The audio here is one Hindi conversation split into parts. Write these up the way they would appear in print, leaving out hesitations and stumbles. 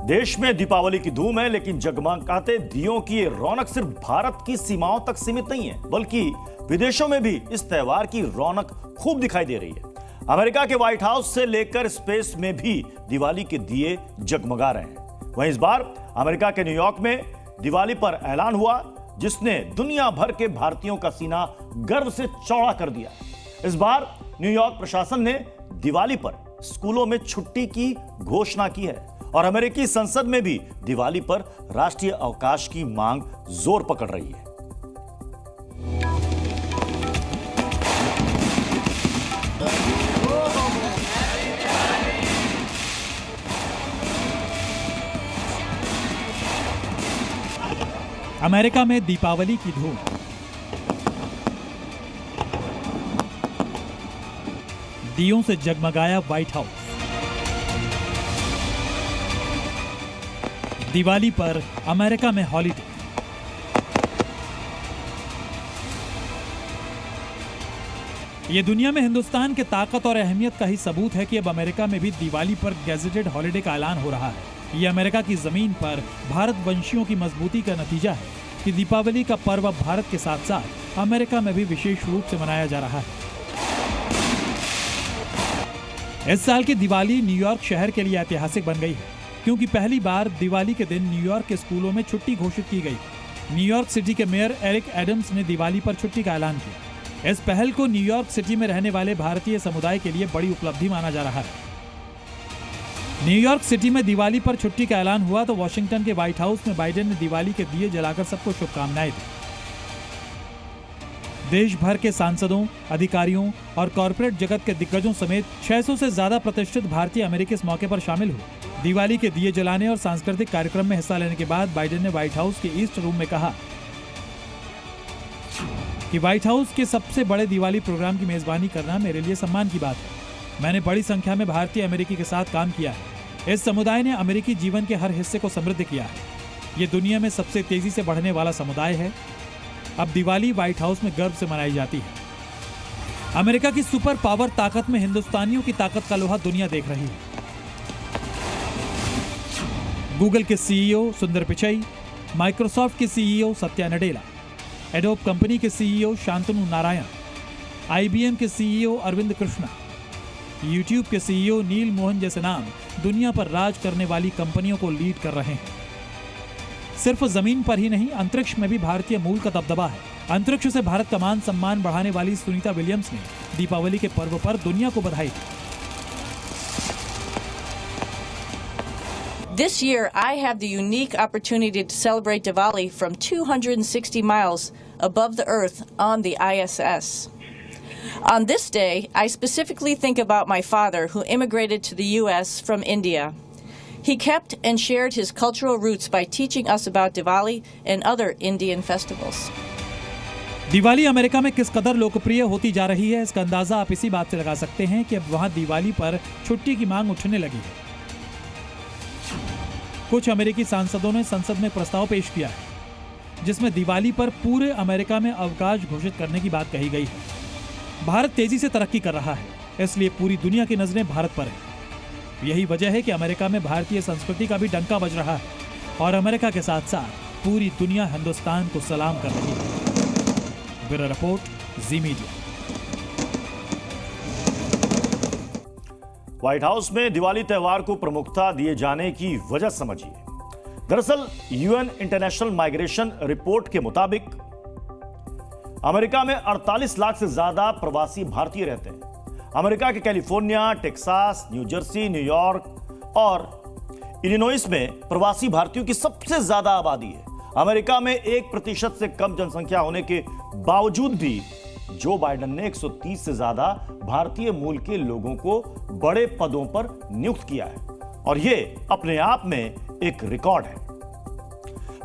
देश में दीपावली की धूम है, लेकिन जगमगाते दियों की ये रौनक सिर्फ भारत की सीमाओं तक सीमित नहीं है, बल्कि विदेशों में भी इस त्योहार की रौनक खूब दिखाई दे रही है। अमेरिका के व्हाइट हाउस से लेकर स्पेस में भी दिवाली के दिए जगमगा रहे हैं। वहीं इस बार अमेरिका के न्यूयॉर्क में दिवाली पर ऐलान हुआ, जिसने दुनिया भर के भारतीयों का सीना गर्व से चौड़ा कर दिया। इस बार न्यूयॉर्क प्रशासन ने दिवाली पर स्कूलों में छुट्टी की घोषणा की है और अमेरिकी संसद में भी दिवाली पर राष्ट्रीय अवकाश की मांग जोर पकड़ रही है। अमेरिका में दीपावली की धूम। दियों से जगमगाया व्हाइट हाउस। दिवाली पर अमेरिका में हॉलिडे। यह दुनिया में हिंदुस्तान के ताकत और अहमियत का ही सबूत है कि अब अमेरिका में भी दिवाली पर गैजेटेड हॉलिडे का ऐलान हो रहा है। यह अमेरिका की जमीन पर भारतवंशियों की मजबूती का नतीजा है कि दीपावली का पर्व अब भारत के साथ साथ अमेरिका में भी विशेष रूप से मनाया जा रहा है। इस साल की दिवाली न्यूयॉर्क शहर के लिए ऐतिहासिक बन गई है, क्योंकि पहली बार दिवाली के दिन न्यूयॉर्क के स्कूलों में छुट्टी घोषित की गई। न्यूयॉर्क सिटी के मेयर एरिक एडम्स ने दिवाली पर छुट्टी का ऐलान किया। इस पहल को न्यूयॉर्क सिटी में रहने वाले भारतीय समुदाय के लिए बड़ी उपलब्धि माना जा रहा है। न्यूयॉर्क सिटी में दिवाली पर छुट्टी का ऐलान हुआ तो वॉशिंगटन के व्हाइट हाउस में बाइडेन ने दिवाली के दिए जलाकर सबको शुभकामनाएं दी। देश भर के सांसदों, अधिकारियों और कॉरपोरेट जगत के दिग्गजों समेत 600 से ज्यादा प्रतिष्ठित भारतीय अमेरिकी इस मौके पर शामिल हुए। दिवाली के दिए जलाने और सांस्कृतिक कार्यक्रम में हिस्सा लेने के बाद बाइडेन ने व्हाइट हाउस के ईस्ट रूम में कहा कि व्हाइट हाउस के सबसे बड़े दिवाली प्रोग्राम की मेजबानी करना मेरे लिए सम्मान की बात है। मैंने बड़ी संख्या में भारतीय अमेरिकी के साथ काम किया है। इस समुदाय ने अमेरिकी जीवन के हर हिस्से को समृद्ध किया है। ये दुनिया में सबसे तेजी से बढ़ने वाला समुदाय है। अब दिवाली व्हाइट हाउस में गर्व से मनाई जाती है। अमेरिका की सुपर पावर ताकत में हिंदुस्तानियों की ताकत का लोहा दुनिया देख रही है। गूगल के सीईओ सुंदर पिचई, माइक्रोसॉफ्ट के CEO Satya Nadella, adobe company के सीईओ शांतनु नारायण, आईबीएम के सीईओ अरविंद कृष्णा, यूट्यूब के सीईओ नील मोहन जैसे नाम दुनिया पर राज करने वाली कंपनियों को लीड कर रहे हैं। सिर्फ जमीन पर ही नहीं, अंतरिक्ष में भी भारतीय मूल का दबदबा है। अंतरिक्ष से भारत का मान सम्मान बढ़ाने वाली सुनीता विलियम्स ने दीपावली के पर्व पर दुनिया को बधाई दी। This year, I have the unique opportunity to celebrate Diwali from 260 miles above the Earth on the ISS. On this day, I specifically think about my father, who immigrated to the U.S. from India. He kept and shared his cultural roots by teaching us about Diwali and other Indian festivals. Diwali America में किस कदर लोकप्रिय होती जा रही है, इसका अंदाजा आप इसी बात से लगा सकते हैं कि अब वहां दिवाली पर छुट्टी की मांग उठने लगी है। कुछ अमेरिकी सांसदों ने संसद में प्रस्ताव पेश किया है, जिसमें दिवाली पर पूरे अमेरिका में अवकाश घोषित करने की बात कही गई है। भारत तेजी से तरक्की कर रहा है, इसलिए पूरी दुनिया की नजरें भारत पर है। यही वजह है कि अमेरिका में भारतीय संस्कृति का भी डंका बज रहा है और अमेरिका के साथ साथ पूरी दुनिया हिंदुस्तान को सलाम कर रही है। ब्यूरो रिपोर्ट, जी मीडिया। व्हाइट हाउस में दिवाली त्योहार को प्रमुखता दिए जाने की वजह समझिए। दरअसल यूएन इंटरनेशनल माइग्रेशन रिपोर्ट के मुताबिक अमेरिका में 48 लाख से ज्यादा प्रवासी भारतीय रहते हैं। अमेरिका के California, Texas, new Jersey, New York और इलिनॉइस में प्रवासी भारतीयों की सबसे ज्यादा आबादी है। अमेरिका में 1% से कम जनसंख्या होने के बावजूद भी जो बाइडेन ने 130 से ज्यादा भारतीय मूल के लोगों को बड़े पदों पर नियुक्त किया है और यह अपने आप में एक रिकॉर्ड है।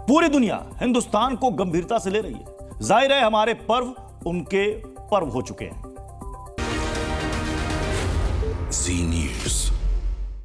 पूरी दुनिया हिंदुस्तान को गंभीरता से ले रही है। जाहिर है हमारे पर्व उनके पर्व हो चुके हैं। जी न्यूज़।